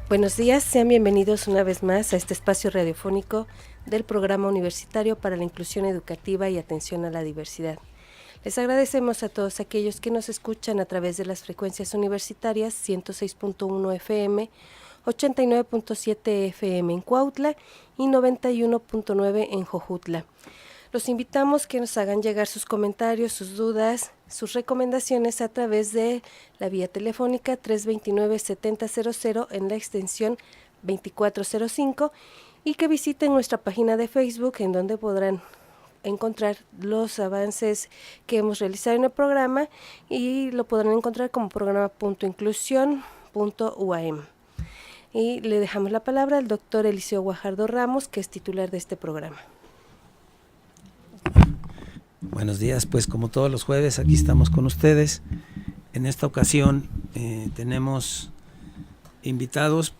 Buenos días, sean bienvenidos una vez más a este espacio radiofónico del Programa Universitario para la Inclusión Educativa y Atención a la Diversidad. Les agradecemos a todos aquellos que nos escuchan a través de las frecuencias universitarias 106.1 FM, 89.7 FM en Cuautla y 91.9 en Jojutla. Los invitamos que nos hagan llegar sus comentarios, sus dudas, sus recomendaciones a través de la vía telefónica 329-7000 en la extensión 2405 y que visiten nuestra página de Facebook, en donde podrán encontrar los avances que hemos realizado en el programa y lo podrán encontrar como programa.inclusión.uam. Y le dejamos la palabra al doctor Eliseo Guajardo Ramos, que es titular de este programa. Buenos días, pues como todos los jueves aquí estamos con ustedes. En esta ocasión tenemos invitados,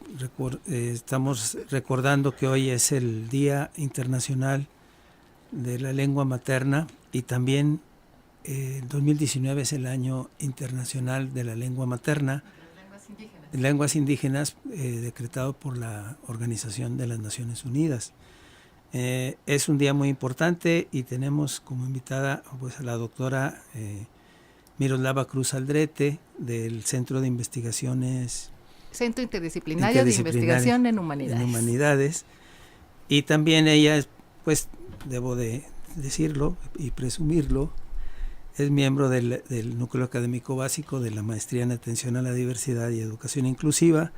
estamos recordando que hoy es el Día Internacional de la Lengua Materna y también 2019 es el Año Internacional de la Lengua Materna, lenguas indígenas decretado por la Organización de las Naciones Unidas. Es un día muy importante y tenemos como invitada pues a la doctora Miroslava Cruz Aldrete del Centro de Investigaciones Centro Interdisciplinario de Investigación en Humanidades. Y también ella, pues debo de decirlo y presumirlo, es miembro del Núcleo Académico Básico de la Maestría en Atención a la Diversidad y Educación Inclusiva,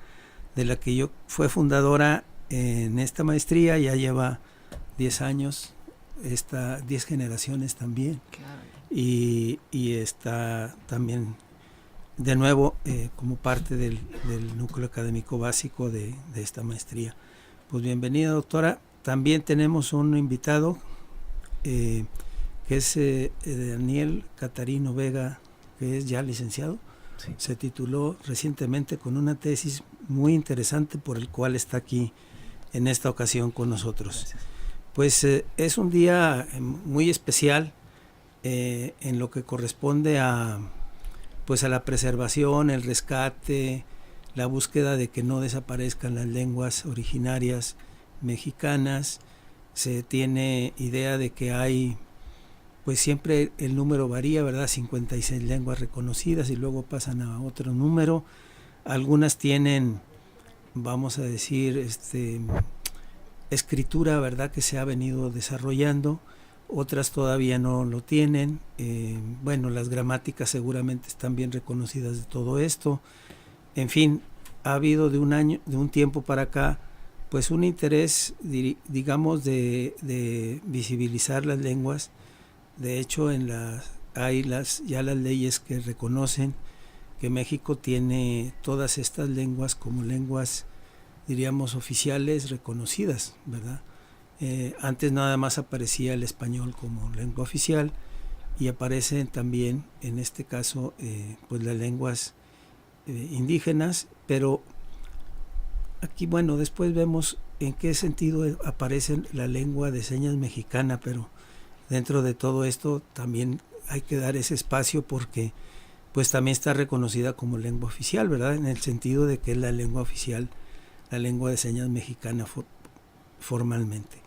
de la que yo fue fundadora en esta maestría. Ya lleva 10 años, 10 generaciones también. Claro. Y está también de nuevo como parte del núcleo académico básico de esta maestría. Pues bienvenida, doctora. También tenemos un invitado que es Daniel Catarino Vega, que es ya licenciado. Sí. Se tituló recientemente con una tesis muy interesante por el cual está aquí en esta ocasión con nosotros. Gracias. Pues es un día muy especial en lo que corresponde a la preservación, el rescate, la búsqueda de que no desaparezcan las lenguas originarias mexicanas. Se tiene idea de que hay, pues siempre el número varía, ¿verdad? 56 lenguas reconocidas y luego pasan a otro número. Algunas tienen, vamos a decir, escritura, ¿verdad?, que se ha venido desarrollando, otras todavía no lo tienen. Las gramáticas seguramente están bien reconocidas de todo esto. En fin, ha habido de un tiempo para acá, pues un interés, digamos, de visibilizar las lenguas. De hecho, hay ya las leyes que reconocen que México tiene todas estas lenguas como lenguas, diríamos, oficiales reconocidas, ¿verdad? Antes nada más aparecía el español como lengua oficial y aparecen también, en este caso, pues las lenguas indígenas, pero aquí, bueno, después vemos en qué sentido aparece la lengua de señas mexicana, pero dentro de todo esto también hay que dar ese espacio porque pues también está reconocida como lengua oficial, ¿verdad? En el sentido de que es la lengua oficial, la lengua de señas mexicana formalmente.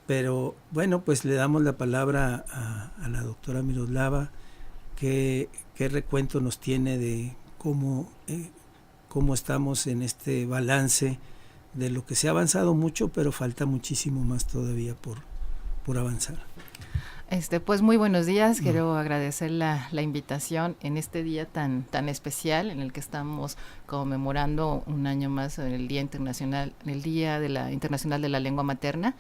Pero bueno, pues le damos la palabra a la doctora Miroslava. ¿Qué recuento nos tiene de cómo estamos en este balance de lo que se ha avanzado mucho, pero falta muchísimo más todavía por avanzar? Pues muy buenos días, quiero agradecer la invitación en este día tan especial en el que estamos conmemorando un año más el Día Internacional, Internacional de la Lengua Materna,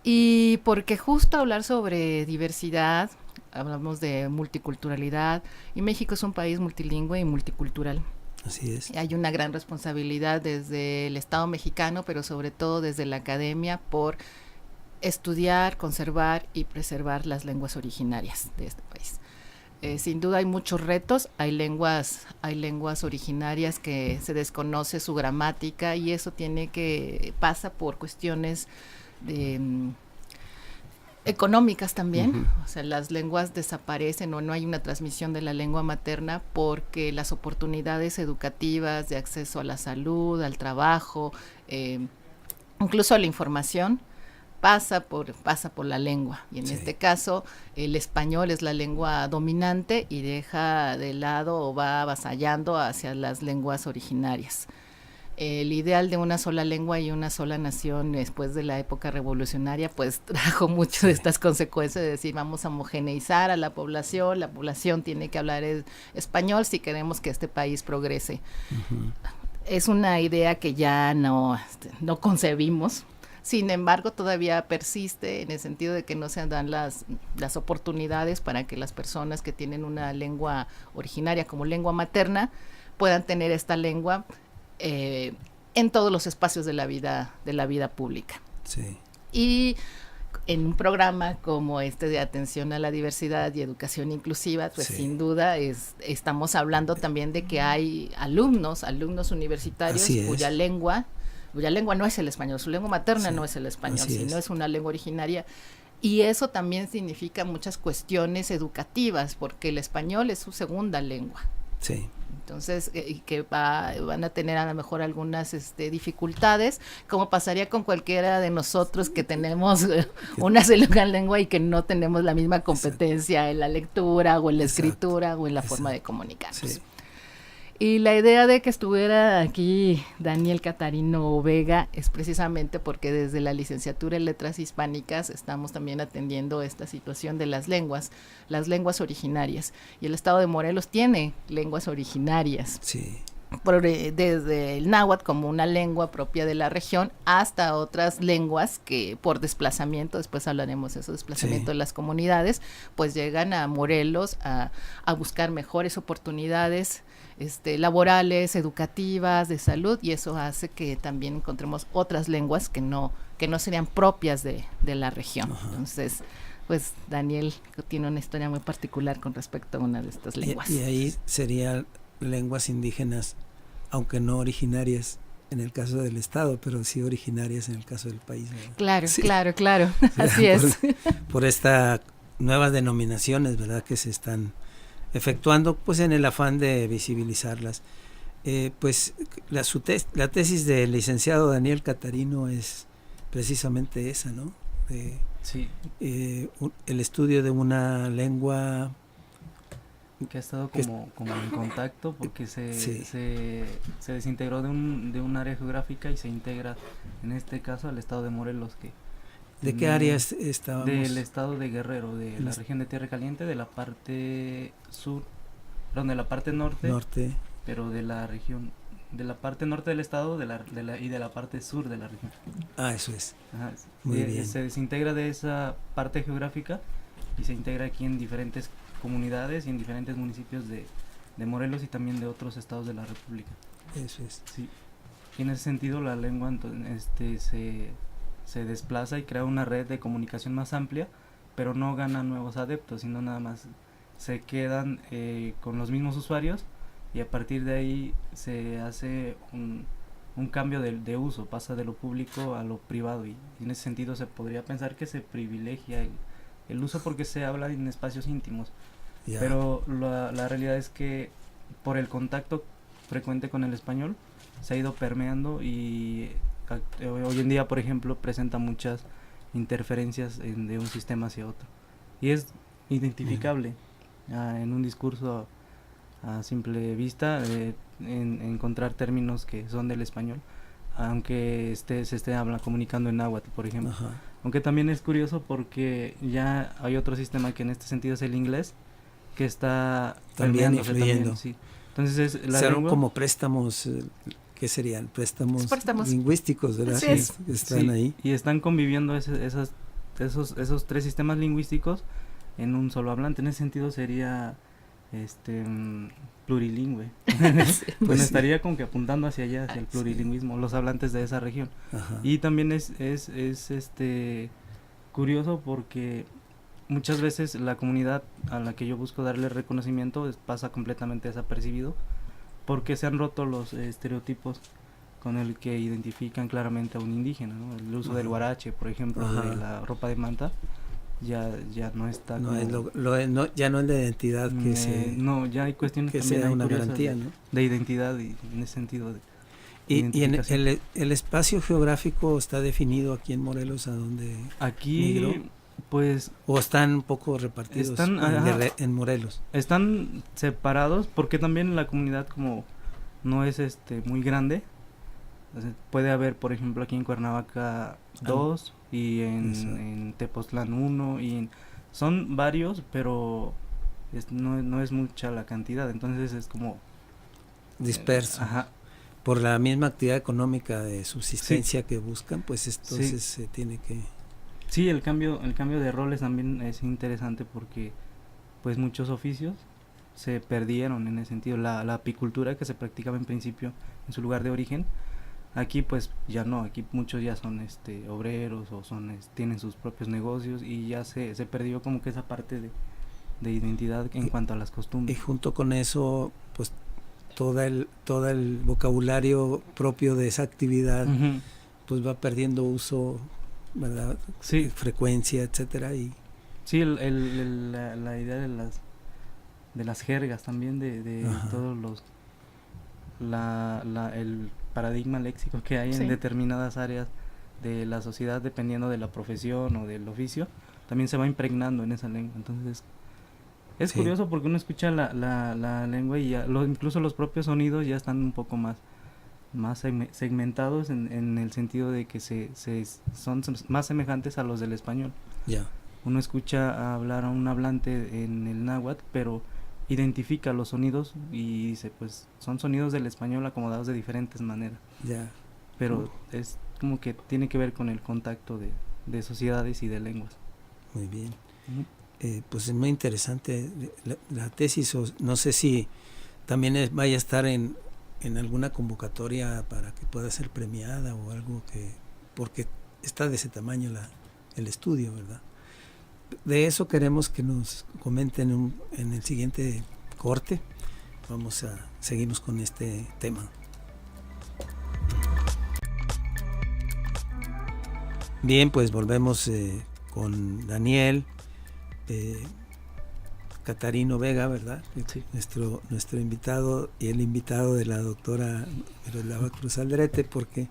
y porque justo hablar sobre diversidad, hablamos de multiculturalidad, y México es un país multilingüe y multicultural. Así es. Hay una gran responsabilidad desde el Estado mexicano, pero sobre todo desde la academia, por estudiar, conservar y preservar las lenguas originarias de este país. Sin duda hay muchos retos, hay lenguas originarias que se desconoce su gramática y eso pasa por cuestiones económicas también, o sea, las lenguas desaparecen o no hay una transmisión de la lengua materna porque las oportunidades educativas de acceso a la salud, al trabajo, incluso a la información, pasa por la lengua, y en este caso el español es la lengua dominante y deja de lado o va avasallando hacia las lenguas originarias. El ideal de una sola lengua y una sola nación después de la época revolucionaria pues trajo mucho de estas consecuencias de decir vamos a homogeneizar a la población tiene que hablar español si queremos que este país progrese. Es una idea que ya no concebimos. Sin embargo, todavía persiste en el sentido de que no se dan las oportunidades para que las personas que tienen una lengua originaria como lengua materna puedan tener esta lengua en todos los espacios de la vida pública. Sí. Y en un programa como este de atención a la diversidad y educación inclusiva, pues sin duda estamos hablando también de que hay alumnos universitarios cuya lengua no es el español, su lengua materna no es el español, sino es una lengua originaria. Y eso también significa muchas cuestiones educativas, porque el español es su segunda lengua. Sí. Entonces, que van a tener a lo mejor algunas dificultades, como pasaría con cualquiera de nosotros que tenemos una segunda lengua y que no tenemos la misma competencia en la lectura o en la escritura o en la forma de comunicarnos. Sí. Y la idea de que estuviera aquí Daniel Catarino Vega es precisamente porque desde la licenciatura en Letras Hispánicas estamos también atendiendo esta situación de las lenguas originarias. Y el estado de Morelos tiene lenguas originarias. Sí. Desde el náhuatl como una lengua propia de la región hasta otras lenguas que por desplazamiento, después hablaremos de eso, desplazamiento de las comunidades, pues llegan a Morelos a buscar mejores oportunidades laborales, educativas, de salud, y eso hace que también encontremos otras lenguas que no serían propias de la región. Ajá. Entonces, pues Daniel tiene una historia muy particular con respecto a una de estas lenguas. Y ahí serían lenguas indígenas, aunque no originarias en el caso del estado, pero sí originarias en el caso del país, ¿verdad? Claro, sí. claro, así es. Por estas nuevas denominaciones, ¿verdad?, que se están efectuando, pues en el afán de visibilizarlas. Pues la tesis del licenciado Daniel Catarino es precisamente esa, ¿no? Sí. El estudio de una lengua que ha estado como en contacto porque se desintegró de un área geográfica y se integra en este caso al estado de Morelos. ¿De qué área estábamos? Del estado de Guerrero, de la región de Tierra Caliente, de la parte sur, perdón, de la parte norte, pero de la región, de la parte norte del estado y de la parte sur de la región. Eso es. Ajá, muy bien. Se desintegra de esa parte geográfica y se integra aquí en diferentes comunidades y en diferentes municipios de Morelos y también de otros estados de la República. Eso es. Sí. Y en ese sentido la lengua se desplaza y crea una red de comunicación más amplia, pero no gana nuevos adeptos, sino nada más se quedan con los mismos usuarios y a partir de ahí se hace un cambio de uso, pasa de lo público a lo privado y en ese sentido se podría pensar que se privilegia el uso porque se habla en espacios íntimos, pero la realidad es que por el contacto frecuente con el español se ha ido permeando y hoy en día, por ejemplo, presenta muchas interferencias de un sistema hacia otro y es identificable en un discurso a simple vista en encontrar términos que son del español, aunque se esté comunicando en náhuatl, por ejemplo. Ajá. Aunque también es curioso porque ya hay otro sistema que en este sentido es el inglés, que está también influyendo. Sí. Entonces serán como préstamos, ¿qué serían? Préstamos lingüísticos, ¿verdad? Sí, están ahí. Y están conviviendo esos tres sistemas lingüísticos en un solo hablante. En ese sentido sería plurilingüe. Pues estaría como que apuntando hacia allá, hacia el plurilingüismo, los hablantes de esa región. Ajá. Y también es curioso porque muchas veces la comunidad a la que yo busco darle reconocimiento pasa completamente desapercibido porque se han roto los estereotipos con el que identifican claramente a un indígena, ¿no? El uso del huarache, por ejemplo, de la ropa de manta, ya no está no como, es ya no es la identidad que no, ya hay cuestiones que también sea hay una curiosas garantía, ¿no? de identidad y en ese sentido de Y en identificación. el espacio geográfico está definido aquí en Morelos a donde migró, Aquí pues o están un poco repartidos están, ajá, en Morelos. están separados porque también la comunidad como no es muy grande. O sea, puede haber, por ejemplo, aquí en Cuernavaca 2 y en Tepoztlán 1 son varios, pero no es mucha la cantidad, entonces es como Disperso. ajá, Por la misma actividad económica de sí, subsistencia que buscan, pues entonces sí, se tiene que... sí, el cambio de roles también es interesante porque pues muchos oficios se perdieron en ese sentido. La apicultura que se practicaba en principio en su lugar de origen, aquí pues ya no, aquí muchos ya son obreros o tienen sus propios negocios y ya se perdió como que esa parte de identidad en cuanto a las Y costumbres. junto con eso, pues todo el vocabulario propio de esa actividad, Ujú. pues va perdiendo uso, ¿verdad? Sí, Frecuencia, etcétera, y sí, la idea de las jergas también, de ajá, todos el paradigma léxico que hay en Sí. determinadas áreas de la sociedad dependiendo de la profesión o del oficio, también se va impregnando en esa lengua. Entonces es sí, curioso porque uno escucha la lengua y ya incluso los propios sonidos ya están un poco más segmentados en el sentido de que son más semejantes a los del español. ya, Uno escucha hablar a un hablante en el náhuatl, pero identifica los sonidos y dice, pues son sonidos del español acomodados de diferentes maneras. ya, Pero es como que tiene que ver con el contacto de sociedades y de lenguas. muy bien. Ujú. Pues es muy interesante la tesis, no sé si también vaya a estar en alguna convocatoria para que pueda ser premiada o algo porque está de ese tamaño el estudio, ¿verdad? De eso queremos que nos comenten en el siguiente corte. Seguimos con este tema. Bien, pues volvemos con Daniel Catarino Vega, ¿verdad? Sí. Nuestro invitado y el invitado de la doctora Miroslava Cruz Aldrete, porque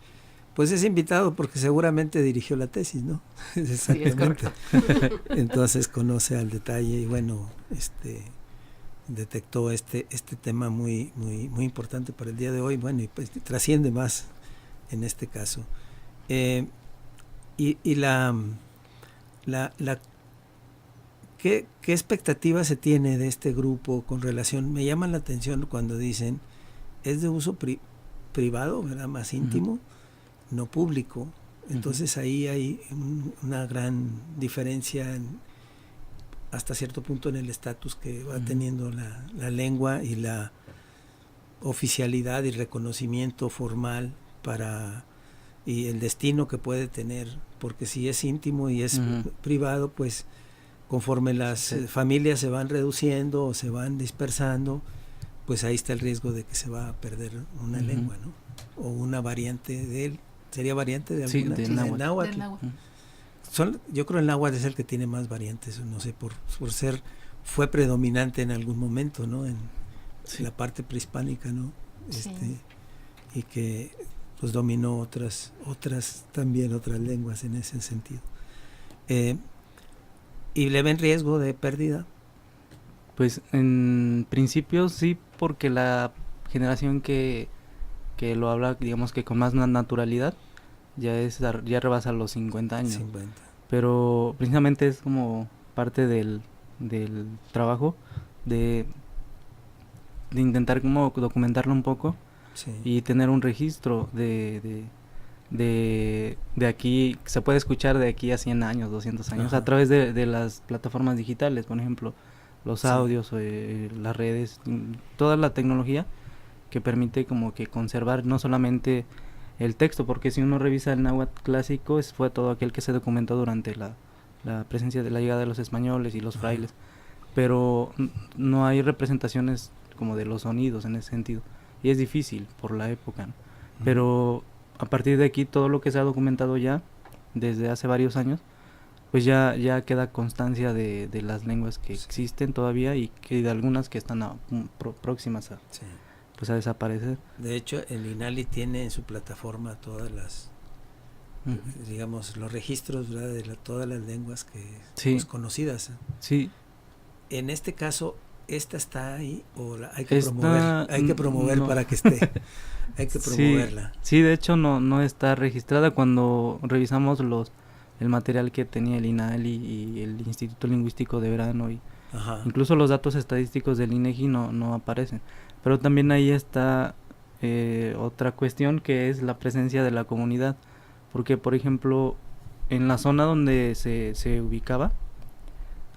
pues es invitado porque seguramente dirigió la tesis, ¿no? Exactamente. Sí, es correcto. Entonces conoce al detalle y bueno, detectó este tema muy importante para el día de hoy, bueno, y pues trasciende más en este caso. Y la ¿qué expectativa se tiene de este grupo con relación? Me llama la atención cuando dicen es de uso privado, ¿verdad? Más íntimo, Uh-huh, no público. Entonces uh-huh, ahí hay una gran diferencia hasta cierto punto en el estatus que va uh-huh, teniendo la lengua y la oficialidad y reconocimiento formal y el destino que puede tener, porque si es íntimo y es uh-huh, privado, pues conforme las familias se van reduciendo o se van dispersando, pues ahí está el riesgo de que se va a perder una uh-huh, lengua, ¿no? O una variante de él. ¿Sería variante de alguna? sí, del náhuatl. náhuatl. Yo creo el náhuatl es el que tiene más variantes, no sé, por fue predominante en algún momento, ¿no? En la parte prehispánica, ¿no? Sí. Y que pues dominó otras lenguas en ese sentido. ¿Y le ven riesgo de pérdida? Pues en principio sí, porque la generación que lo habla, digamos que con más naturalidad, ya rebasa los 50 años. 50. Pero precisamente es como parte del trabajo de intentar como documentarlo un poco, sí, y tener un registro de aquí, se puede escuchar de aquí a 100 años, 200 años, ajá, a través de las plataformas digitales, por ejemplo, los sí, audios, las redes, toda la tecnología que permite como que conservar no solamente el texto, porque si uno revisa el náhuatl clásico, fue todo aquel que se documentó durante la presencia de la llegada de los españoles y los frailes, pero no hay representaciones como de los sonidos en ese sentido, y es difícil por la época, ¿no? Pero a partir de aquí todo lo que se ha documentado ya desde hace varios años pues ya queda constancia de las lenguas que existen todavía y que de algunas que están próximas a, pues a desaparecer. De hecho, el INALI tiene en su plataforma todas las, digamos, los registros, ¿verdad?, de todas las lenguas que pues, conocidas. Sí. En este caso, ¿esta está ahí o hay que promover? Hay que promover para que esté. Hay que promoverla. Sí, de hecho no está registrada. Cuando revisamos el material que tenía el INALI y el Instituto Lingüístico de Verano y incluso los datos estadísticos del INEGI no aparecen. Pero también ahí está otra cuestión, que es la presencia de la comunidad, porque por ejemplo en la zona donde se ubicaba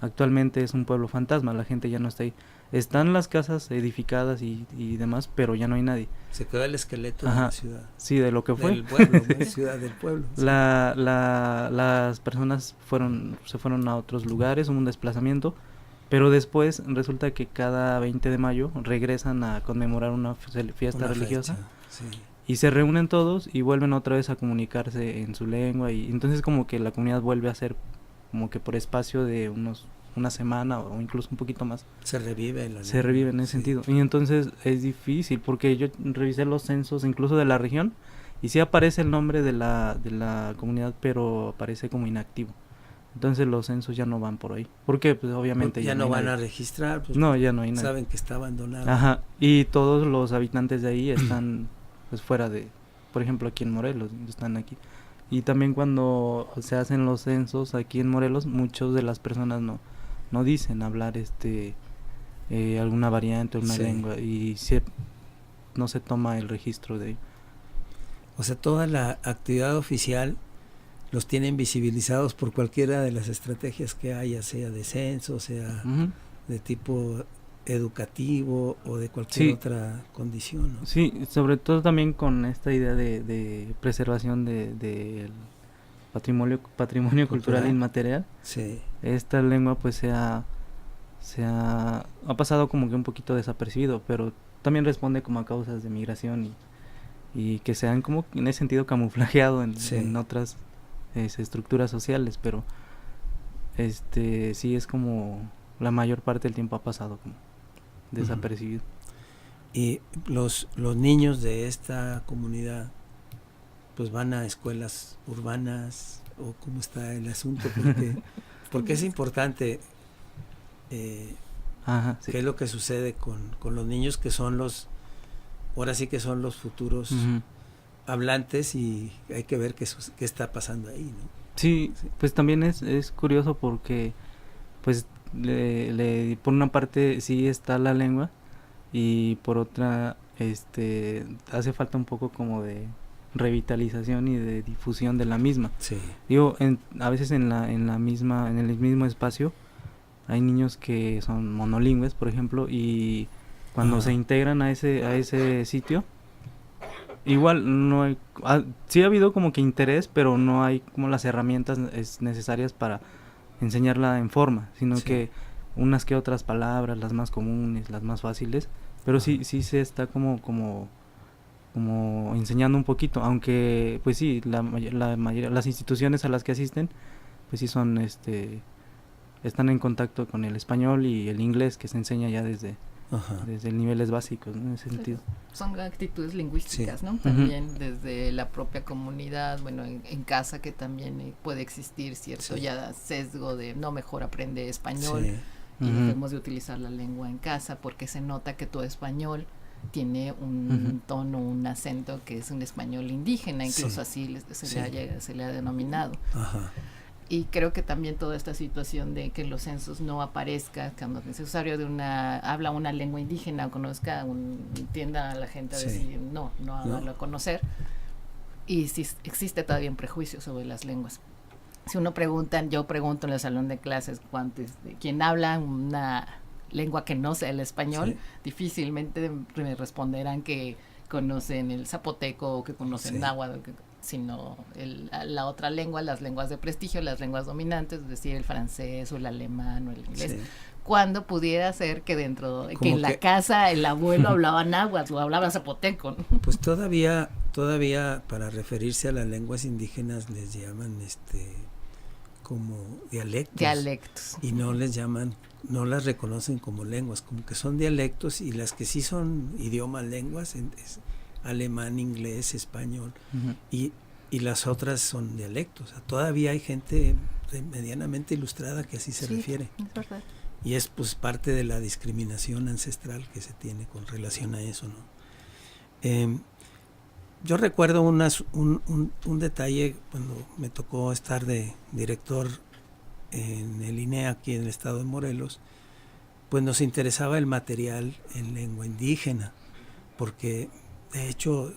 actualmente es un pueblo fantasma, la gente ya no está ahí. Están las casas edificadas y demás, pero ya no hay nadie. Se quedó el esqueleto de la ciudad. Sí, de lo que fue. Del pueblo, ¿no? Ciudad del pueblo. Sí. Las personas se fueron a otros lugares, hubo un desplazamiento, pero después resulta que cada 20 de mayo regresan a conmemorar una fiesta religiosa. Sí. Y se reúnen todos y vuelven otra vez a comunicarse en su lengua, y entonces como que la comunidad vuelve a ser como que por espacio de una semana o incluso un poquito más. Se revive en ese sentido. Y entonces es difícil, porque yo revisé los censos incluso de la región y sí aparece el nombre de la comunidad, pero aparece como inactivo. Entonces los censos ya no van por ahí. Porque pues obviamente ya no van a registrar. Pues, no, ya no hay nadie. Saben que está abandonado. Ajá. Y todos los habitantes de ahí están pues fuera de, por ejemplo aquí en Morelos, están aquí. Y también cuando se hacen los censos aquí en Morelos, muchas de las personas no dicen hablar alguna variante, una lengua, y no se toma el registro de ello. O sea, toda la actividad oficial los tienen visibilizados por cualquiera de las estrategias que haya, sea de censo, sea de tipo educativo o de cualquier otra condición, ¿no? Sí, sobre todo también con esta idea de preservación del patrimonio cultural inmaterial. Sí. Esta lengua pues ha pasado como que un poquito desapercibido, pero también responde como a causas de migración y que se han como en ese sentido camuflajeado en otras estructuras sociales, pero sí es como la mayor parte del tiempo ha pasado como desapercibido. Y los niños de esta comunidad pues van a escuelas urbanas, o cómo está el asunto, porque es importante qué es lo que sucede con los niños que son ahora sí que son los futuros hablantes, y hay que ver qué está pasando ahí, ¿no? Sí, pues también es curioso porque pues por una parte sí está la lengua y por otra hace falta un poco como de revitalización y de difusión de la misma. Sí. Digo, a veces en el mismo espacio hay niños que son monolingües, por ejemplo, y cuando se integran a ese sitio, igual no hay, sí ha habido como que interés, pero no hay como las herramientas necesarias para enseñarla en forma, sino que unas que otras palabras, las más comunes, las más fáciles, pero sí se está como enseñando un poquito, aunque pues sí, la mayoría, las instituciones a las que asisten, pues sí son están en contacto con el español y el inglés, que se enseña ya desde niveles básicos, ¿no? En ese sentido. Son actitudes lingüísticas, ¿no? También desde la propia comunidad, bueno, en casa, que también puede existir cierto ya sesgo de no, mejor aprende español y debemos de utilizar la lengua en casa, porque se nota que todo español tiene un tono, un acento que es un español indígena, incluso así se le ha denominado. Y creo que también toda esta situación de que en los censos no aparezca, cuando es usuario habla una lengua indígena o conozca, entienda a la gente a decir no darlo a conocer, y si existe todavía un prejuicio sobre las lenguas. Si uno pregunta, yo pregunto en el salón de clases, ¿quién habla una lengua que no sea el español? Difícilmente me responderán que conocen el zapoteco o que conocen náhuatl, sino la otra lengua, las lenguas de prestigio, las lenguas dominantes, es decir, el francés o el alemán o el inglés. Cuando pudiera ser que en la casa el abuelo hablaba náhuatl o hablaba zapoteco, ¿no? Pues todavía para referirse a las lenguas indígenas les llaman como dialectos. Dialectos. Y no les llaman, no las reconocen como lenguas, como que son dialectos, y las que sí son idiomas, lenguas, es alemán, inglés, español, y las otras son dialectos. O sea, todavía hay gente medianamente ilustrada que así se refiere. Es verdad. Y es pues parte de la discriminación ancestral que se tiene con relación a eso, ¿no? Yo recuerdo un detalle cuando me tocó estar de director en el INE aquí en el estado de Morelos. Pues nos interesaba el material en lengua indígena, porque de hecho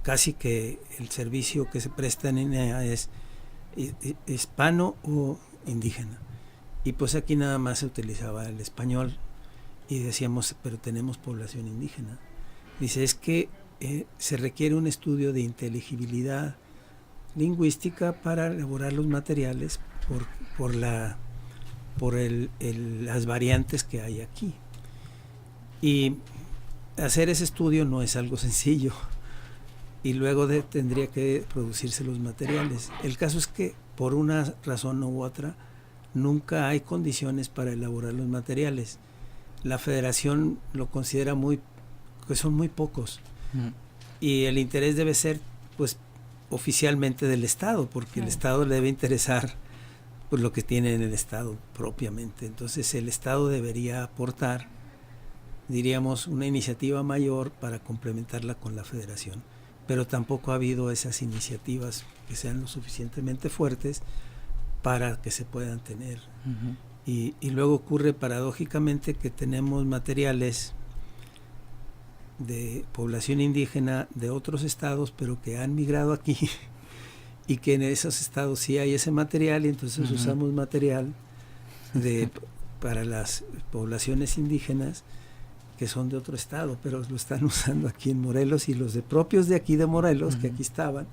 casi que el servicio que se presta en INEA es hispano o indígena, y pues aquí nada más se utilizaba el español, y decíamos, pero tenemos población indígena. Dice, es que se requiere un estudio de inteligibilidad lingüística para elaborar los materiales por las variantes que hay aquí, y hacer ese estudio no es algo sencillo, y luego tendría que producirse los materiales. El caso es que por una razón u otra nunca hay condiciones para elaborar los materiales. La federación lo considera que son muy pocos, y el interés debe ser pues oficialmente del Estado, porque el Estado le debe interesar pues lo que tiene en el Estado propiamente. Entonces el Estado debería aportar, diríamos, una iniciativa mayor para complementarla con la federación, pero tampoco ha habido esas iniciativas que sean lo suficientemente fuertes para que se puedan tener. Y luego ocurre paradójicamente que tenemos materiales de población indígena de otros estados, pero que han migrado aquí, y que en esos estados sí hay ese material, y entonces usamos material para las poblaciones indígenas que son de otro estado, pero lo están usando aquí en Morelos, y los propios de aquí de Morelos, que aquí estaban,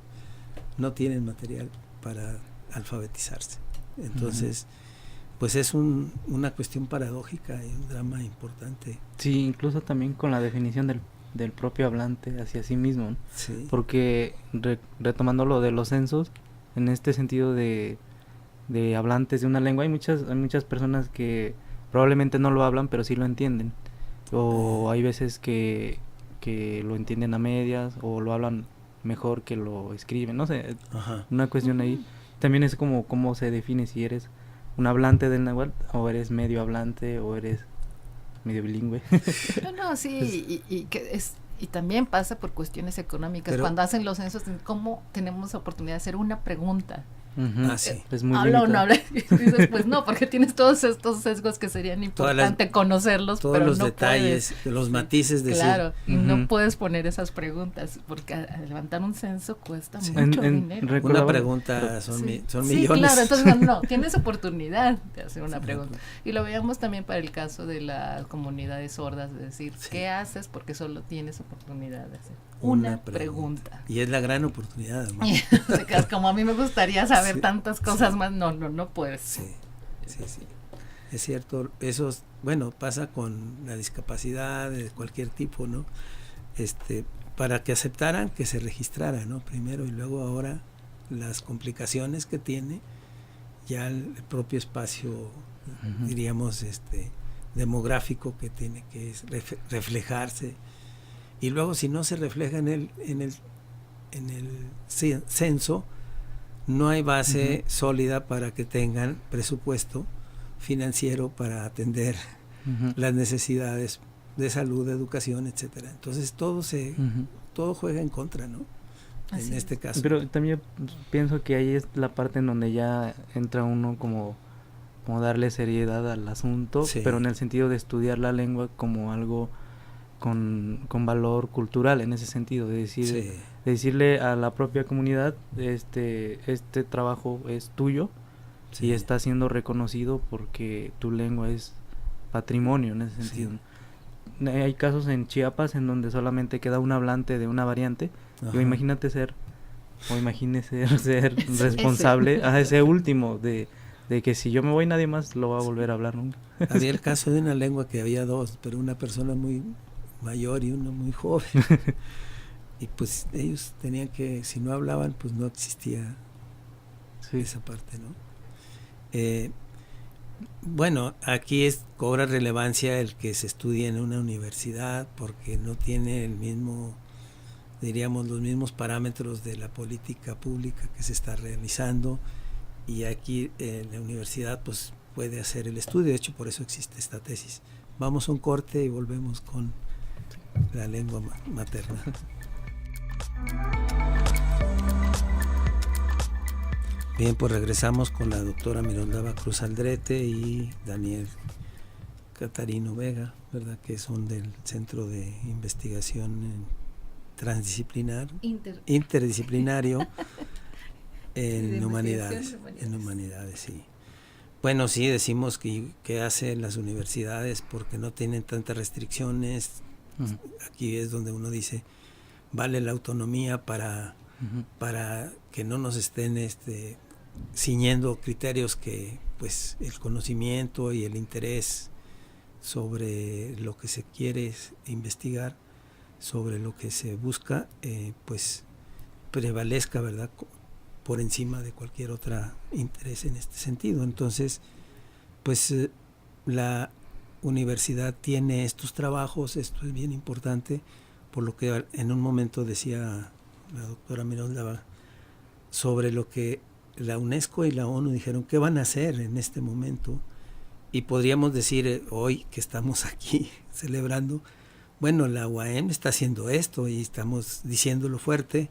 no tienen material para alfabetizarse. Entonces, pues es una cuestión paradójica y un drama importante. Sí, incluso también con la definición del propio hablante hacia sí mismo, ¿no? Sí. Porque retomando lo de los censos, en este sentido de hablantes de una lengua, hay muchas personas que probablemente no lo hablan, pero sí lo entienden, o hay veces que lo entienden a medias, o lo hablan mejor que lo escriben, no sé. Una cuestión ahí también es como cómo se define si eres un hablante del náhuatl, o eres medio hablante, o eres medio bilingüe. No, sí, y también pasa por cuestiones económicas. Pero cuando hacen los censos, ¿cómo tenemos oportunidad de hacer una pregunta? Sí. Es muy habla o no habla, y dices, pues no, porque tienes todos estos sesgos que serían importante conocerlos, todos pero los no detalles, puedes, los matices de claro, y no puedes poner esas preguntas, porque levantar un censo cuesta mucho dinero. Una pregunta son millones. Sí, claro, entonces no, tienes oportunidad de hacer una pregunta. Y lo veíamos también para el caso de las comunidades sordas, de decir, ¿qué haces? Porque solo tienes oportunidad de hacer una pregunta. Y es la gran oportunidad, además. Como a mí me gustaría saber tantas cosas más, no puedes. Sí. Es cierto, eso, bueno, pasa con la discapacidad de cualquier tipo, ¿no? Para que aceptaran que se registrara, ¿no? Primero, y luego ahora las complicaciones que tiene ya el propio espacio, diríamos, demográfico que tiene que reflejarse. Y luego, si no se refleja en el censo, no hay base sólida para que tengan presupuesto financiero para atender las necesidades de salud, de educación, etcétera. Entonces todo juega en contra, ¿no? Así en este caso. Pero también pienso que ahí es la parte en donde ya entra uno como darle seriedad al asunto, pero en el sentido de estudiar la lengua como algo con valor cultural, en ese sentido, de decirle a la propia comunidad, este trabajo es tuyo y está siendo reconocido porque tu lengua es patrimonio, en ese sentido. Hay casos en Chiapas en donde solamente queda un hablante de una variante. Imagínese ser responsable a ese último de que si yo me voy nadie más lo va a volver a hablar nunca. Había el caso de una lengua que había dos, pero una persona muy mayor y uno muy joven. Y pues ellos tenían que, si no hablaban, pues no existía esa parte, ¿no? Bueno, aquí cobra relevancia el que se estudie en una universidad porque no tiene el mismo, diríamos, los mismos parámetros de la política pública que se está realizando, y aquí en la universidad pues puede hacer el estudio. De hecho, por eso existe esta tesis. Vamos a un corte y volvemos con la lengua materna. Bien, pues regresamos con la doctora Miroslava Cruz Aldrete y Daniel Catarino Vega, ¿verdad? Que son del Centro de Investigación Interdisciplinario en humanidades. En humanidades, sí. Bueno, sí, decimos que hacen las universidades porque no tienen tantas restricciones. Aquí es donde uno dice, vale la autonomía para que no nos estén ciñendo criterios que pues el conocimiento y el interés sobre lo que se quiere investigar, sobre lo que se busca, pues prevalezca, ¿verdad?, por encima de cualquier otro interés en este sentido. Entonces, pues la universidad tiene estos trabajos, esto es bien importante, por lo que en un momento decía la doctora Miroslava sobre lo que la UNESCO y la ONU dijeron que van a hacer en este momento, y podríamos decir hoy que estamos aquí celebrando, bueno, la UAM está haciendo esto y estamos diciéndolo fuerte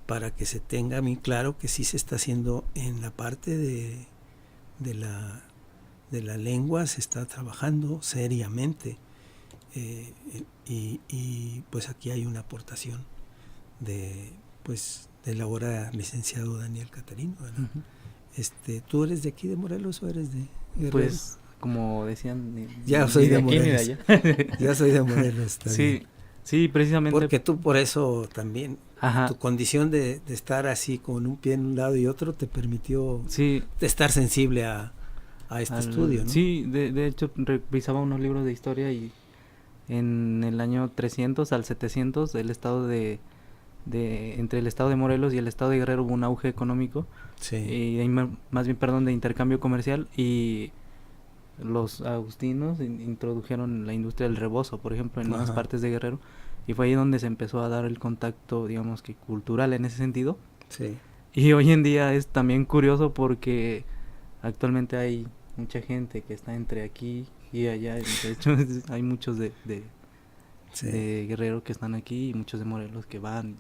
para que se tenga bien claro que sí se está haciendo en la parte de la lengua, se está trabajando seriamente, y pues aquí hay una aportación del ahora licenciado Daniel Catarino, ¿verdad? ¿Tú eres de aquí de Morelos o eres de Guerrero? Pues como decían, ya soy de Morelos. Ya soy de Morelos también. Sí, precisamente. Porque tú por eso también, ajá, tu condición de estar así con un pie en un lado y otro te permitió sí, estar sensible a este estudio, ¿no? Sí, de hecho revisaba unos libros de historia y en el año 300 al 700 el estado entre el estado de Morelos y el estado de Guerrero hubo un auge económico, sí, y más bien, de intercambio comercial, y los agustinos introdujeron la industria del rebozo, por ejemplo, en unas partes de Guerrero, y fue ahí donde se empezó a dar el contacto, digamos que cultural en ese sentido. Sí. Y hoy en día es también curioso porque actualmente hay mucha gente que está entre aquí y allá. De hecho, hay muchos de Guerrero que están aquí y muchos de Morelos que van.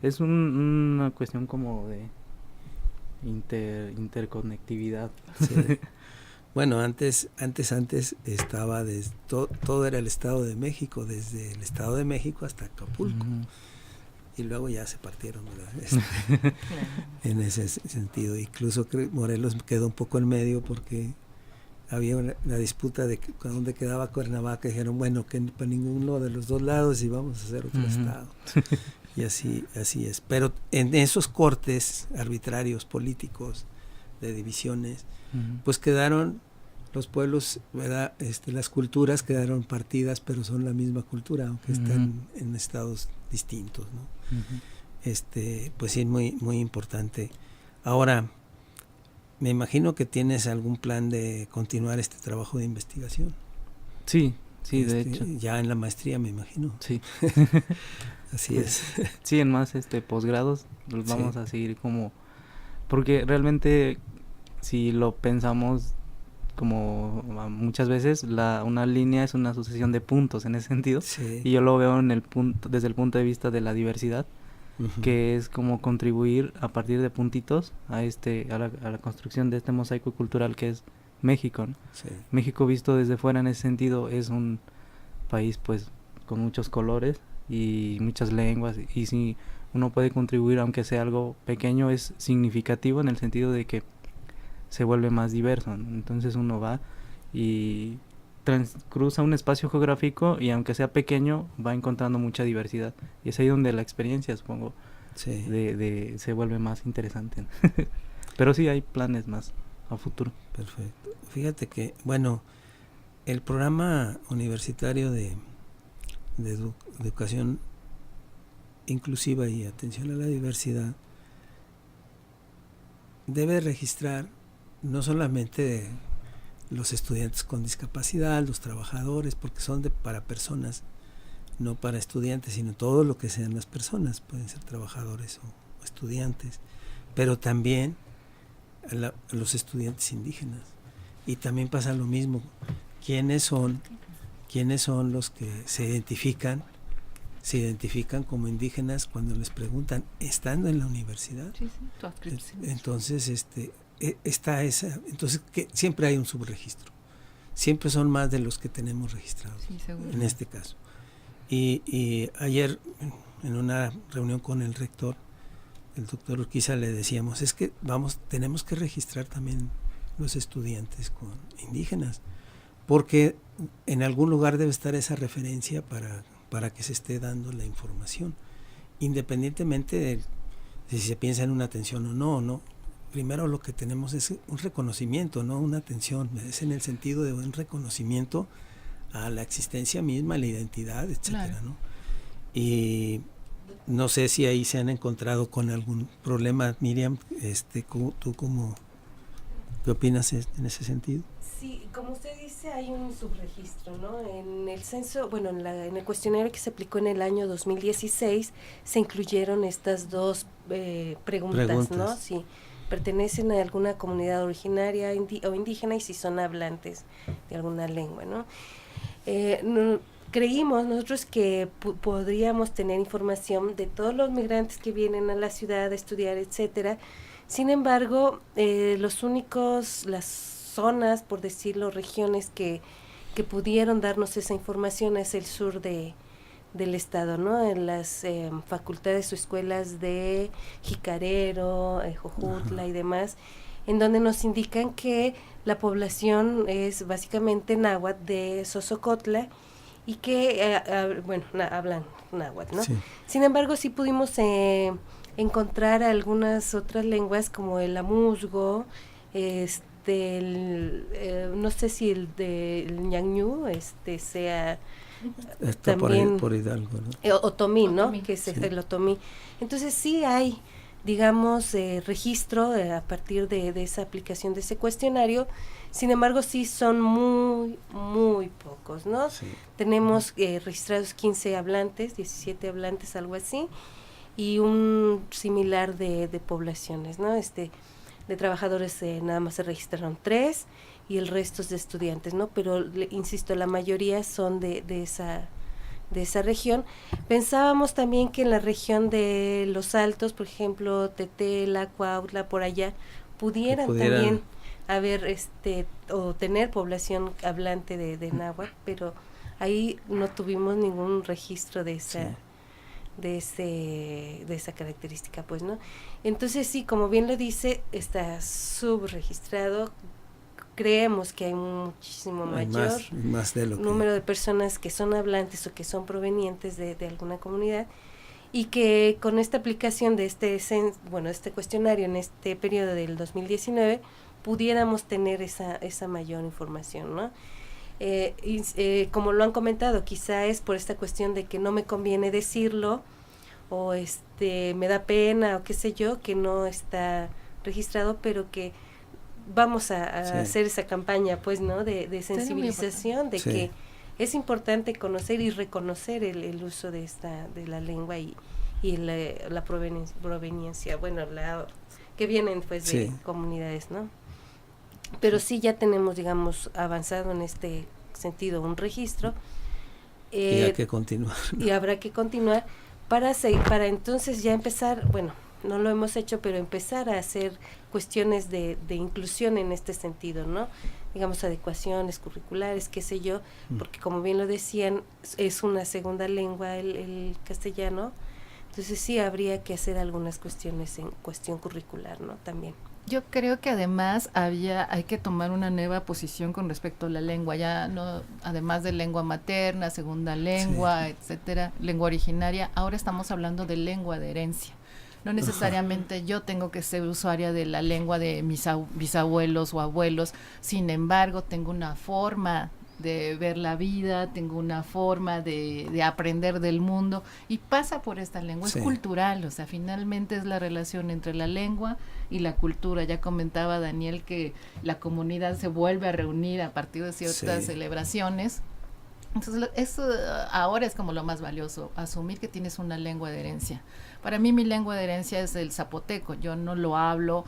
Es una cuestión como de interconectividad. Sí. Bueno, antes estaba todo era el Estado de México, desde el Estado de México hasta Acapulco. Y luego ya se partieron, ¿verdad? En ese sentido. Incluso Morelos quedó un poco en medio porque había la disputa de dónde quedaba Cuernavaca. Dijeron, bueno, que para ninguno de los dos lados y vamos a hacer otro estado. Y así es. Pero en esos cortes arbitrarios políticos de divisiones, pues quedaron los pueblos, ¿verdad? Las culturas quedaron partidas, pero son la misma cultura, aunque están en estados distintos, ¿no? Pues sí, muy, muy importante. Ahora, me imagino que tienes algún plan de continuar este trabajo de investigación. Sí, de hecho. Ya en la maestría, me imagino. Sí. Así es. Sí, en más posgrados los vamos a seguir porque realmente si lo pensamos como muchas veces, una línea es una sucesión de puntos en ese sentido, y yo lo veo desde el punto de vista de la diversidad, que es como contribuir a partir de puntitos a la construcción de este mosaico cultural que es México, ¿no? Sí. México visto desde fuera en ese sentido es un país pues con muchos colores y muchas lenguas, y si uno puede contribuir, aunque sea algo pequeño, es significativo en el sentido de que se vuelve más diverso, ¿no? Entonces uno va y cruza un espacio geográfico y aunque sea pequeño va encontrando mucha diversidad, y es ahí donde la experiencia, supongo, se vuelve más interesante. Pero sí hay planes más a futuro. Perfecto. Fíjate que, bueno, el programa universitario de educación inclusiva y atención a la diversidad debe registrar no solamente los estudiantes con discapacidad, los trabajadores, porque son para personas, no para estudiantes, sino todo lo que sean las personas, pueden ser trabajadores o estudiantes, pero también a los estudiantes indígenas. Y también pasa lo mismo, ¿quiénes son los que se identifican como indígenas cuando les preguntan, estando en la universidad? Sí, tu adscripción. Entonces, entonces que siempre hay un subregistro, siempre son más de los que tenemos registrados, sí, en este caso. Y ayer en una reunión con el rector, el doctor Urquiza, le decíamos, es que tenemos que registrar también los estudiantes con indígenas, porque en algún lugar debe estar esa referencia para que se esté dando la información, independientemente de si se piensa en una atención o no. Primero lo que tenemos es un reconocimiento, no una atención, es en el sentido de un reconocimiento a la existencia misma, a la identidad, etcétera, claro. ¿No? Y no sé si ahí se han encontrado con algún problema, Miriam, ¿tú qué opinas en ese sentido? Sí, como usted dice, hay un subregistro, ¿no? En el censo, bueno, en el cuestionario que se aplicó en el año 2016, se incluyeron estas dos preguntas, ¿no? Si pertenecen a alguna comunidad originaria o indígena y si son hablantes de alguna lengua, ¿no? Creímos nosotros que podríamos tener información de todos los migrantes que vienen a la ciudad a estudiar, etcétera. Sin embargo, las zonas, por decirlo, regiones que pudieron darnos esa información es el sur del estado, ¿no? En las facultades o escuelas de Jicarero, Jojutla y demás, en donde nos indican que la población es básicamente náhuatl de Sosocotla y que, hablan náhuatl, ¿no? Sí. Sin embargo, sí pudimos encontrar algunas otras lenguas como el amuzgo, no sé si el del ñañú sea está también por Hidalgo, ¿no? Otomí, ¿no? Que es el otomí. Entonces sí hay, digamos, registro a partir de esa aplicación de ese cuestionario. Sin embargo, sí son muy, muy pocos, ¿no? Sí. Tenemos registrados 15 hablantes, 17 hablantes, algo así, y un similar de poblaciones, ¿no? De trabajadores nada más se registraron 3 y el resto es de estudiantes, ¿no? Pero insisto, la mayoría son de esa región. Pensábamos también que en la región de Los Altos, por ejemplo, Tetela, Cuautla, por allá, pudieran también haber o tener población hablante de náhuatl, pero ahí no tuvimos ningún registro de esa de esa característica, pues, ¿no? Entonces sí, como bien lo dice, está subregistrado. Creemos que hay muchísimo mayor más de número de personas que son hablantes o que son provenientes de alguna comunidad, y que con esta aplicación de este cuestionario en este periodo del 2019 pudiéramos tener esa mayor información, ¿no? Como lo han comentado, quizá es por esta cuestión de que no me conviene decirlo, o me da pena, o qué sé yo, que no está registrado, pero que vamos a hacer esa campaña, pues, ¿no? De sensibilización, de que es importante conocer y reconocer el uso de la lengua y la proveniencia, bueno, que vienen, pues, de comunidades, ¿no? Pero sí ya tenemos, digamos, avanzado en este sentido un registro. Y hay que continuar, ¿no? Y habrá que continuar para entonces ya empezar, bueno, no lo hemos hecho, pero empezar a hacer cuestiones de inclusión en este sentido, ¿no? Digamos, adecuaciones curriculares, qué sé yo, porque como bien lo decían, es una segunda lengua el castellano, entonces sí habría que hacer algunas cuestiones en cuestión curricular, ¿no? También. Yo creo que además hay que tomar una nueva posición con respecto a la lengua, ya no, además de lengua materna, segunda lengua, etcétera, lengua originaria, ahora estamos hablando de lengua de herencia. No necesariamente yo tengo que ser usuaria de la lengua de mis bisabuelos o abuelos, sin embargo, tengo una forma de ver la vida, tengo una forma de aprender del mundo, y pasa por esta lengua, es cultural, o sea, finalmente es la relación entre la lengua y la cultura. Ya comentaba Daniel que la comunidad se vuelve a reunir a partir de ciertas celebraciones. Entonces eso ahora es como lo más valioso, asumir que tienes una lengua de herencia. Para mí mi lengua de herencia es el zapoteco, yo no lo hablo,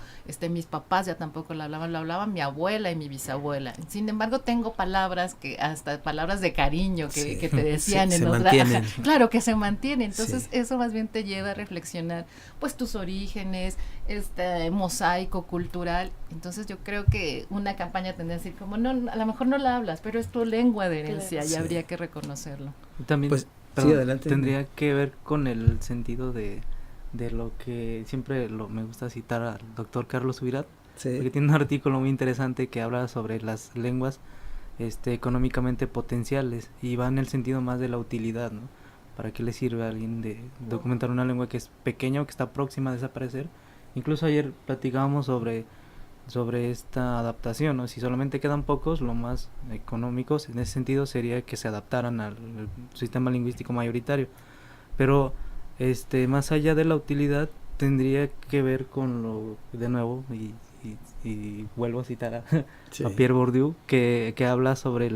mis papás ya tampoco lo hablaban mi abuela y mi bisabuela. Sin embargo, tengo palabras que hasta palabras de cariño que te decían en otra. Claro, que se mantienen. Entonces eso más bien te lleva a reflexionar pues tus orígenes, este mosaico cultural. Entonces yo creo que una campaña tendría que decir como no, a lo mejor no la hablas, pero es tu lengua de herencia, y habría que reconocerlo. También pues, adelante. Tendría que ver con el sentido de lo que siempre me gusta citar al doctor Carlos Subirats, porque tiene un artículo muy interesante que habla sobre las lenguas económicamente potenciales, y va en el sentido más de la utilidad, ¿no? ¿Para qué le sirve a alguien de documentar una lengua que es pequeña o que está próxima a desaparecer? Incluso ayer platicábamos sobre esta adaptación, ¿no? Si solamente quedan pocos, lo más económicos en ese sentido sería que se adaptaran al sistema lingüístico mayoritario, pero más allá de la utilidad tendría que ver con lo, de nuevo, y vuelvo a citar a Pierre Bourdieu, que habla sobre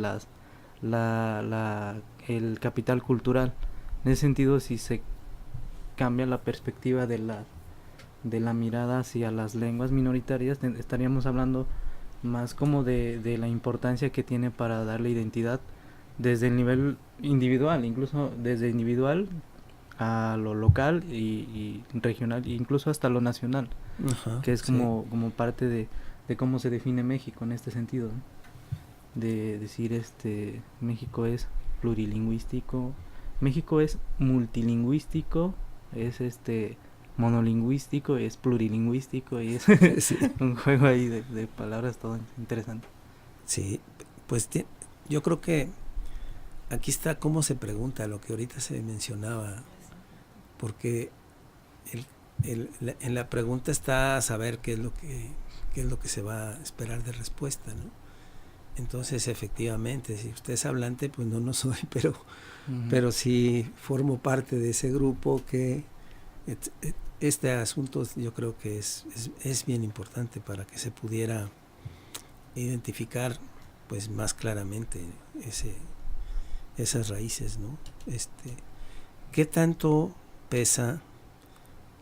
el capital cultural. En ese sentido, si se cambia la perspectiva de la mirada hacia las lenguas minoritarias, estaríamos hablando más como de la importancia que tiene para darle identidad desde el nivel individual, incluso desde individual a lo local y regional, e incluso hasta lo nacional. Ajá, que es como parte de cómo se define México en este sentido, ¿no? De decir México es plurilingüístico, México es multilingüístico, es monolingüístico, es plurilingüístico, y es un juego ahí de palabras todo interesante. Sí, pues yo creo que aquí está cómo se pregunta, lo que ahorita se mencionaba, porque en la pregunta está saber qué es lo que se va a esperar de respuesta, ¿no? Entonces, efectivamente, si usted es hablante, pues no soy, pero sí formo parte de ese grupo que este asunto yo creo que es bien importante para que se pudiera identificar pues más claramente esas raíces, ¿no? ¿Qué tanto pesa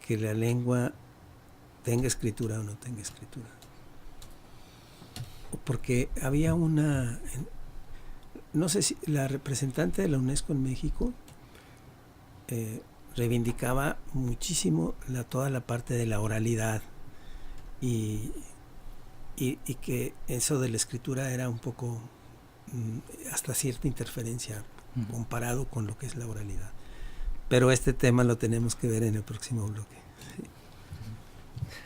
que la lengua tenga escritura o no tenga escritura? Porque había no sé si la representante de la UNESCO en México reivindicaba muchísimo toda la parte de la oralidad y que eso de la escritura era un poco hasta cierta interferencia comparado con lo que es la oralidad. Pero este tema lo tenemos que ver en el próximo bloque.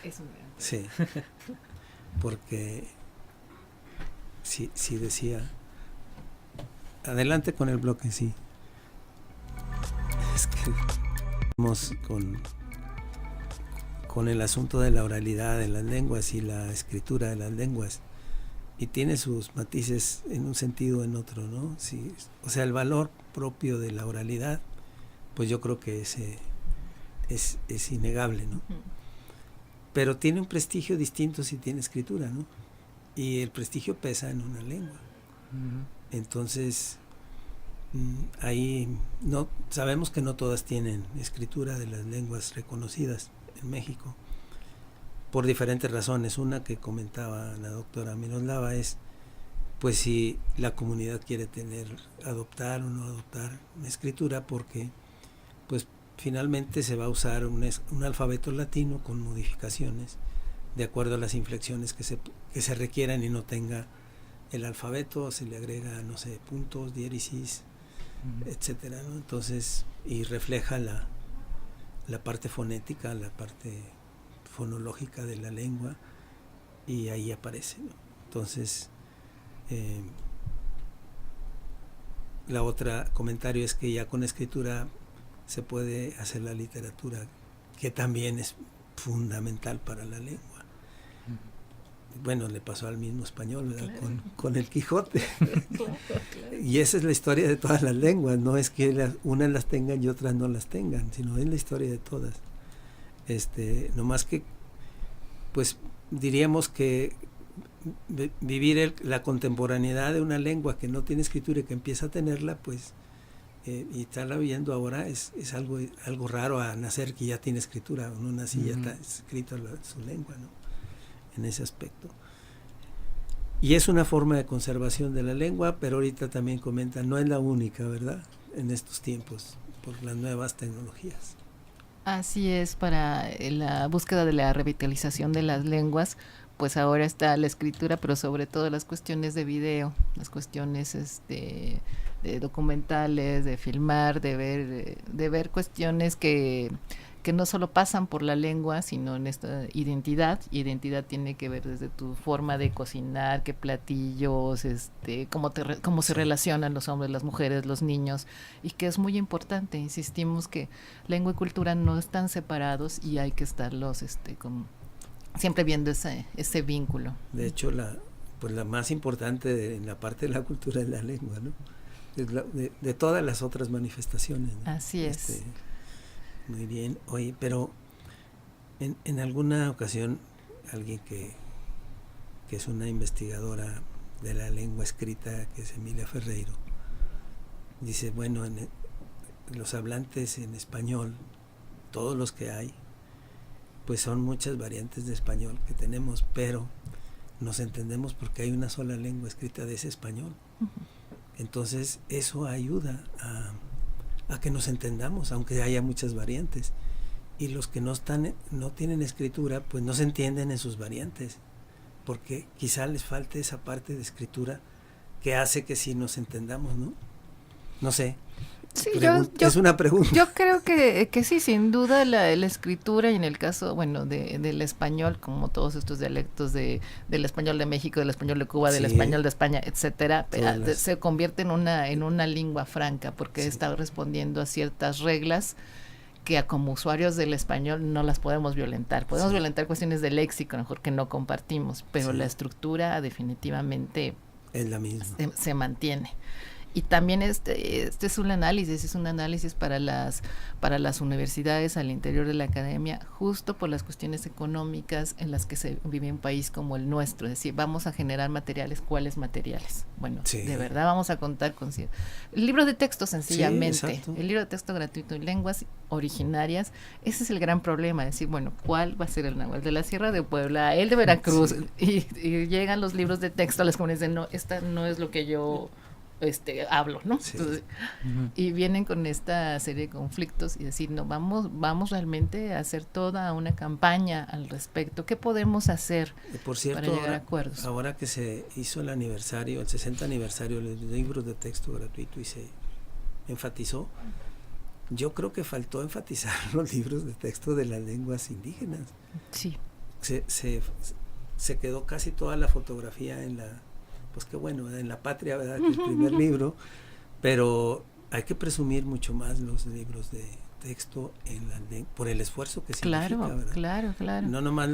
Es un gran tema. Sí, porque sí decía, adelante con el bloque, sí. Es que vamos con el asunto de la oralidad de las lenguas y la escritura de las lenguas, y tiene sus matices en un sentido o en otro, ¿no? Sí, o sea, el valor propio de la oralidad, pues yo creo que es innegable, ¿no? Pero tiene un prestigio distinto si tiene escritura, ¿no? Y el prestigio pesa en una lengua. Entonces, ahí no sabemos que no todas tienen escritura de las lenguas reconocidas en México, por diferentes razones. Una que comentaba la doctora Miroslava es, pues si la comunidad quiere adoptar o no adoptar una escritura, porque pues finalmente se va a usar un alfabeto latino con modificaciones de acuerdo a las inflexiones que se requieran, y no tenga el alfabeto, se le agrega, no sé, puntos, diéresis, etcétera, ¿no? Entonces, y refleja la parte fonética, la parte fonológica de la lengua, y ahí aparece, ¿no? Entonces, la otra comentario es que ya con escritura se puede hacer la literatura, que también es fundamental para la lengua. bueno, le pasó al mismo español, ¿verdad? Claro. Con el Quijote. Claro. Y esa es la historia de todas las lenguas, no es que unas las tengan y otras no las tengan, sino es la historia de todas. No más que, pues diríamos que vivir la contemporaneidad de una lengua que no tiene escritura y que empieza a tenerla, pues, y estarla viendo ahora es algo raro a nacer que ya tiene escritura, uno nace y ya está escrito su lengua, ¿no? En ese aspecto. Y es una forma de conservación de la lengua, pero ahorita también comentan, no es la única, ¿verdad? En estos tiempos, por las nuevas tecnologías. Así es, para la búsqueda de la revitalización de las lenguas, pues ahora está la escritura, pero sobre todo las cuestiones de video, las cuestiones de documentales, de filmar, de ver cuestiones que no solo pasan por la lengua, sino en esta identidad. Identidad tiene que ver desde tu forma de cocinar, qué platillos, cómo se relacionan los hombres, las mujeres, los niños, y que es muy importante. Insistimos que lengua y cultura no están separados y hay que estarlos siempre viendo ese vínculo. De hecho, la más importante en la parte de la cultura es la lengua, ¿no? Es de todas las otras manifestaciones, ¿no? Así es. Muy bien. Oye, pero en alguna ocasión alguien que es una investigadora de la lengua escrita, que es Emilia Ferreiro, dice, bueno, los hablantes en español, todos los que hay, pues son muchas variantes de español que tenemos, pero nos entendemos porque hay una sola lengua escrita de ese español. Uh-huh. Entonces eso ayuda a que nos entendamos, aunque haya muchas variantes. Y los que no tienen escritura, pues no se entienden en sus variantes, porque quizá les falte esa parte de escritura que hace que sí nos entendamos, ¿no? No sé. Sí, es una pregunta. Yo creo que sí, sin duda la escritura, y en el caso, bueno, del español, como todos estos dialectos del español de México, del español de Cuba, del español de España, etcétera, se convierte en una lengua franca, porque está respondiendo a ciertas reglas que como usuarios del español no las podemos violentar. Podemos violentar cuestiones de léxico, mejor que no compartimos, pero la estructura definitivamente es la misma. Se mantiene. Y también este es un análisis para las universidades al interior de la academia, justo por las cuestiones económicas en las que se vive un país como el nuestro. Es decir, vamos a generar materiales. ¿Cuáles materiales? Bueno, de verdad vamos a contar con el libro de texto, sencillamente, el libro de texto gratuito en lenguas originarias. Ese es el gran problema, decir, bueno, ¿cuál va a ser el náhuatl de la Sierra de Puebla, el de Veracruz? Y llegan los libros de texto a las comunidades de, no, esta no es lo que yo hablo, ¿no? Sí. Entonces, y vienen con esta serie de conflictos y decir, no, vamos realmente a hacer toda una campaña al respecto. ¿Qué podemos hacer para llegar a acuerdos? Ahora que se hizo el 60 aniversario de los libros de texto gratuito y se enfatizó, yo creo que faltó enfatizar los libros de texto de las lenguas indígenas. Sí. Se quedó casi toda la fotografía pues qué bueno, en la patria, ¿verdad? Que el primer libro, pero hay que presumir mucho más los libros de texto por el esfuerzo que significa, ¿verdad? Claro. No nomás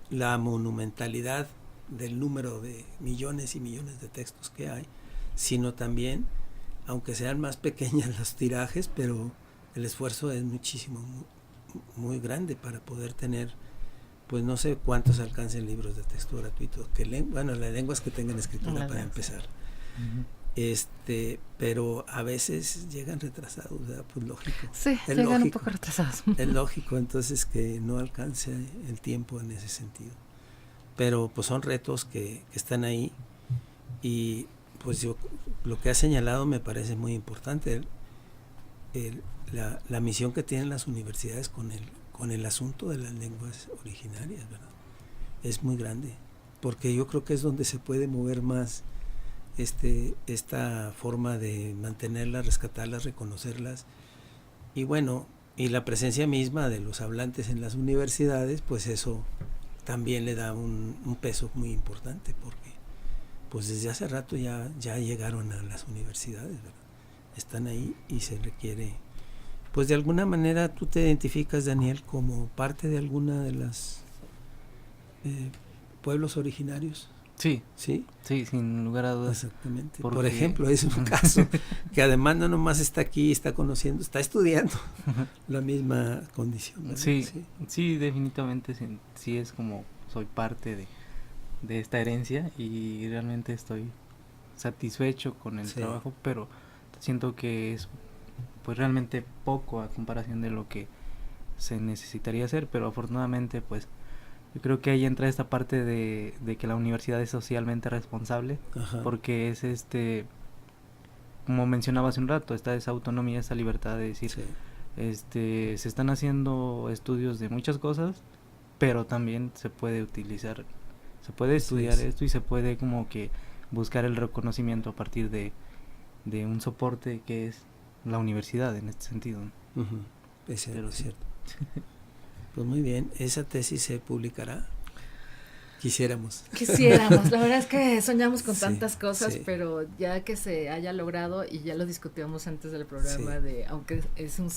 la monumentalidad del número de millones y millones de textos que hay, sino también, aunque sean más pequeñas los tirajes, pero el esfuerzo es muchísimo, muy grande para poder tener, pues no sé cuántos alcancen libros de texto gratuitos, las lenguas que tengan escritura para empezar. Pero a veces llegan retrasados, ¿verdad? Pues lógico. Sí, llegan un poco retrasados. Es lógico, entonces, que no alcance el tiempo en ese sentido. Pero pues son retos que están ahí, y pues lo que ha señalado me parece muy importante, la misión que tienen las universidades con el asunto de las lenguas originarias, ¿verdad? Es muy grande, porque yo creo que es donde se puede mover más esta forma de mantenerlas, rescatarlas, reconocerlas, y bueno, y la presencia misma de los hablantes en las universidades, pues eso también le da un peso muy importante, porque pues desde hace rato ya llegaron a las universidades, ¿verdad? Están ahí y se requiere. Pues de alguna manera tú te identificas, Daniel, como parte de alguna de las pueblos originarios. Sí, ¿Sí? sí, sin lugar a dudas. Exactamente. Porque... Por ejemplo, es un caso que además no nomás está aquí, está conociendo, está estudiando la misma condición, ¿verdad? Sí, sí, definitivamente sí es como soy parte de esta herencia y realmente estoy satisfecho con el trabajo, pero siento que es pues realmente poco a comparación de lo que se necesitaría hacer, pero afortunadamente pues yo creo que ahí entra esta parte de que la universidad es socialmente responsable. Ajá. Porque es como mencionaba hace un rato, está esa autonomía, esa libertad de decir, se están haciendo estudios de muchas cosas, pero también se puede utilizar, se puede estudiar esto y se puede como que buscar el reconocimiento a partir de un soporte que es la universidad en este sentido. Uh-huh. Es cierto, es cierto. Pues muy bien, ¿esa tesis se publicará? Quisiéramos, la verdad es que soñamos con tantas cosas, pero ya que se haya logrado, y ya lo discutíamos antes del programa, de aunque es un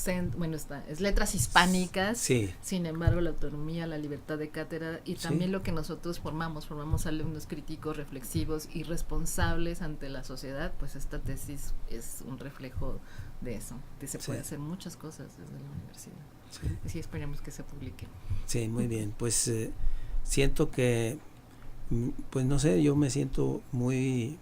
es letras hispánicas, sin embargo la autonomía, la libertad de cátedra y también lo que nosotros formamos alumnos críticos, reflexivos y responsables ante la sociedad, pues esta tesis es un reflejo de eso, que se puede hacer muchas cosas desde la universidad. Así esperemos que se publique. Sí, muy bien, pues siento que, pues no sé, yo me siento muy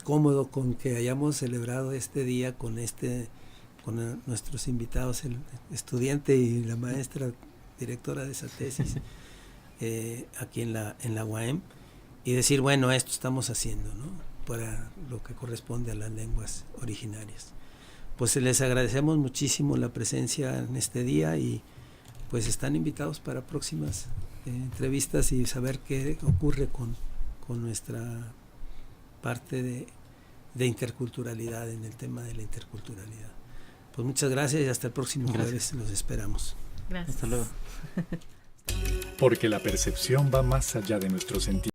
cómodo con que hayamos celebrado este día con nuestros invitados, el estudiante y la maestra directora de esa tesis aquí en la UAM, y decir, bueno, esto estamos haciendo, ¿no? Para lo que corresponde a las lenguas originarias. Pues les agradecemos muchísimo la presencia en este día y pues están invitados para próximas entrevistas y saber qué ocurre con nuestra parte de interculturalidad, en el tema de la interculturalidad. Pues muchas gracias y hasta el próximo jueves los esperamos. Gracias. Hasta luego. Porque la percepción va más allá de nuestros sentidos.